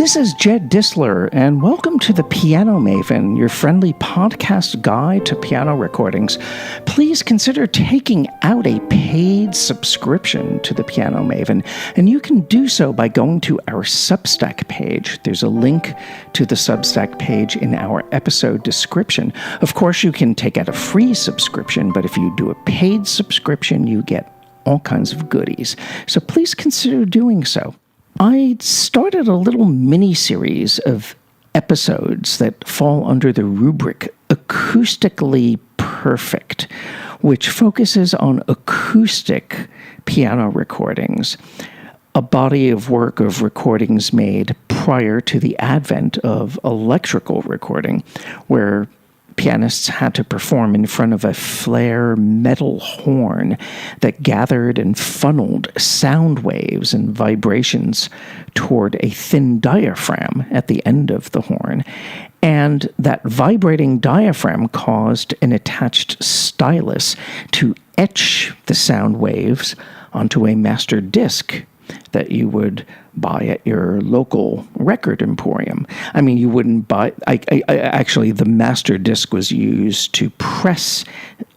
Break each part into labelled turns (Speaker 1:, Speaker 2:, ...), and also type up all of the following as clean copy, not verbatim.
Speaker 1: This is Jed Disler, and welcome to The Piano Maven, your friendly podcast guide to piano recordings. Please consider taking out a paid subscription to The Piano Maven, and you can do so by going to our Substack page. There's a link to the Substack page in our episode description. Of course, you can take out a free subscription, but if you do a paid subscription, you get all kinds of goodies. So please consider doing so. I started a little mini-series of episodes that fall under the rubric Acoustically Perfect, which focuses on acoustic piano recordings, a body of work of recordings made prior to the advent of electrical recording, where pianists had to perform in front of a flare metal horn that gathered and funneled sound waves and vibrations toward a thin diaphragm at the end of the horn. And that vibrating diaphragm caused an attached stylus to etch the sound waves onto a master disc that you would buy at your local record emporium. I mean, you wouldn't buy... actually, the master disc was used to press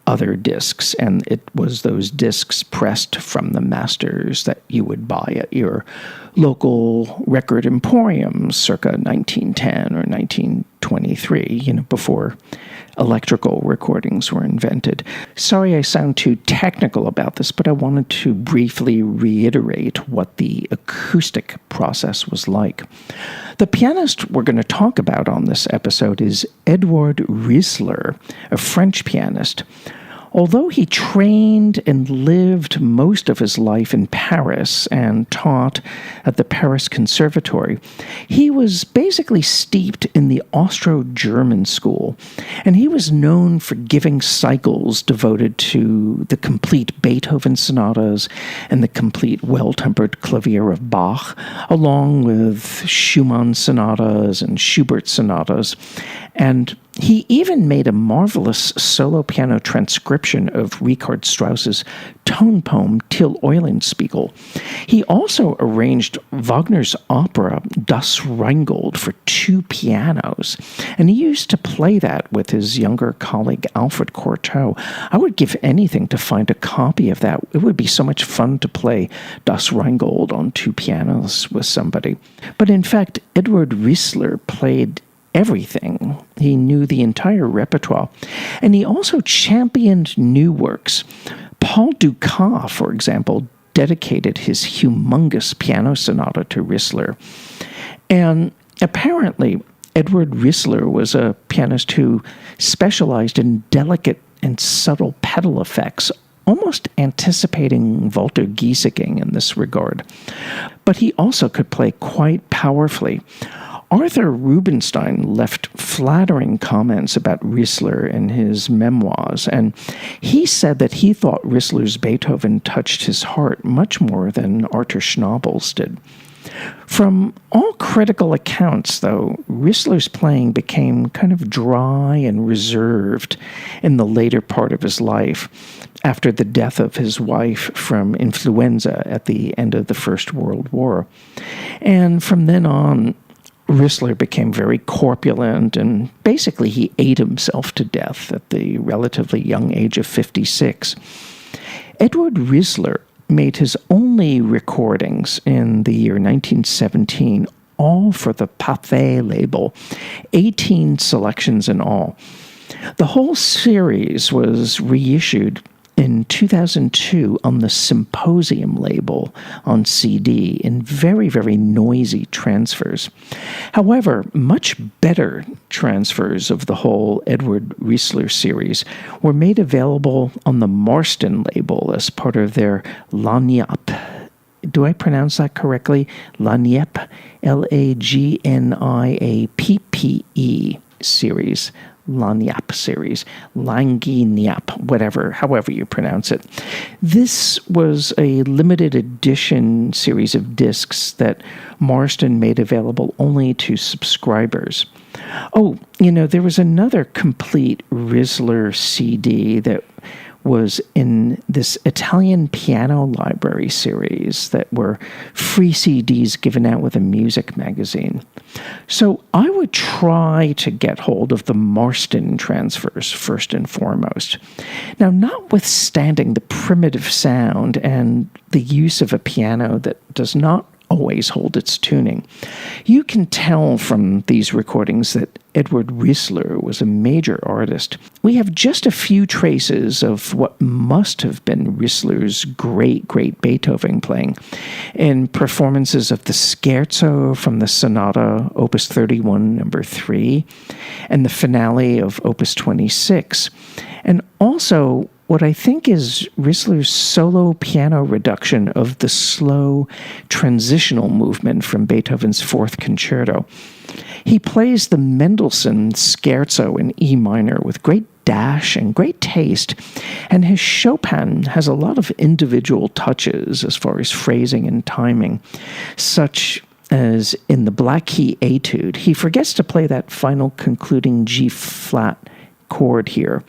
Speaker 1: other discs, and it was those discs pressed from the masters that you would buy at your local record emporium circa 1910 or 1923, before electrical recordings were invented. Sorry I sound too technical about this, but I wanted to briefly reiterate what the acoustic process was like. The pianist we're going to talk about on this episode is Edouard Risler, a French pianist. Although he trained and lived most of his life in Paris and taught at the Paris Conservatory, he was basically steeped in the Austro-German school, and he was known for giving cycles devoted to the complete Beethoven sonatas and the complete Well-Tempered Clavier of Bach, along with Schumann sonatas and Schubert sonatas, and he even made a marvelous solo piano transcription of Richard Strauss's tone poem Till Eulenspiegel. He also arranged Wagner's opera Das Rheingold for 2 pianos, and he used to play that with his younger colleague Alfred Cortot. I would give anything to find a copy of that. It would be so much fun to play Das Rheingold on 2 pianos with somebody. But in fact, Edouard Risler played everything. He knew the entire repertoire, and he also championed new works. Paul Dukas, for example, dedicated his humongous piano sonata to Risler. And apparently, Edouard Risler was a pianist who specialized in delicate and subtle pedal effects, almost anticipating Walter Gieseking in this regard. But he also could play quite powerfully. Arthur Rubinstein left flattering comments about Risler in his memoirs, and he said that he thought Risler's Beethoven touched his heart much more than Arthur Schnabel's did. From all critical accounts, though, Risler's playing became kind of dry and reserved in the later part of his life, after the death of his wife from influenza at the end of the First World War. And from then on, Risler became very corpulent, and basically he ate himself to death at the relatively young age of 56. Edouard Risler made his only recordings in the year 1917, all for the Pathé label, 18 selections in all. The whole series was reissued in 2002 on the Symposium label on CD in very, very noisy transfers. However, much better transfers of the whole Edouard Risler series were made available on the Marston label as part of their Lagniappe. Do I pronounce that correctly? Lagniappe, Lagniappe series. Lagniappe series, Lagniappe, however you pronounce it. This was a limited edition series of discs that Marston made available only to subscribers. Oh, there was another complete Risler CD that was in this Italian piano library series that were free CDs given out with a music magazine. So I would try to get hold of the Marston transfers first and foremost. Now, notwithstanding the primitive sound and the use of a piano that does not always hold its tuning, you can tell from these recordings that Edouard Risler was a major artist. We have just a few traces of what must have been Risler's great Beethoven playing in performances of the Scherzo from the Sonata, Opus 31, number 3, and the finale of Opus 26, and also what I think is Risler's solo piano reduction of the slow transitional movement from Beethoven's Fourth Concerto. He plays the Mendelssohn Scherzo in E minor with great dash and great taste, and his Chopin has a lot of individual touches as far as phrasing and timing, such as in the Black Key Etude. He forgets to play that final concluding G-flat chord here.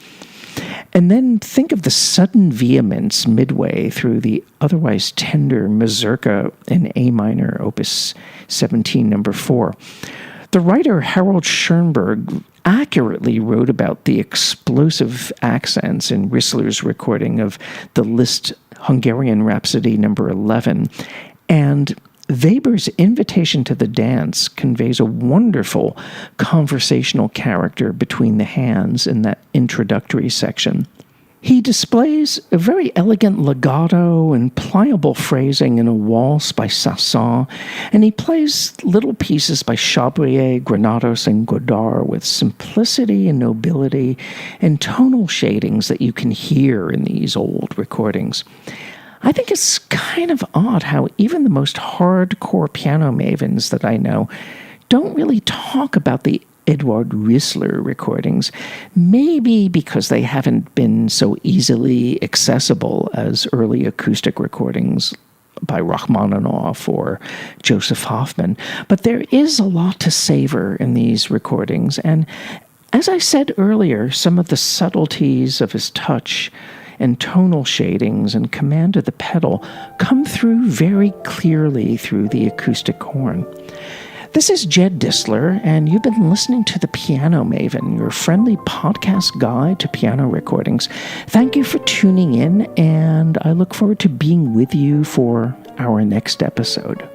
Speaker 1: And then think of the sudden vehemence midway through the otherwise tender Mazurka in A minor, Opus 17, number 4. The writer Harold Schoenberg accurately wrote about the explosive accents in Risler's recording of the Liszt Hungarian Rhapsody number 11, and Weber's Invitation to the Dance conveys a wonderful conversational character between the hands in that introductory section. He displays a very elegant legato and pliable phrasing in a waltz by Saint-Saëns, and he plays little pieces by Chabrier, Granados, and Godard with simplicity and nobility and tonal shadings that you can hear in these old recordings. I think it's kind of odd how even the most hardcore piano mavens that I know don't really talk about the Edouard Risler recordings, maybe because they haven't been so easily accessible as early acoustic recordings by Rachmaninoff or Joseph Hoffman. But there is a lot to savor in these recordings, and as I said earlier, some of the subtleties of his touch and tonal shadings and command of the pedal come through very clearly through the acoustic horn. This is Jed Disler, and you've been listening to The Piano Maven, your friendly podcast guide to piano recordings. Thank you for tuning in, and I look forward to being with you for our next episode.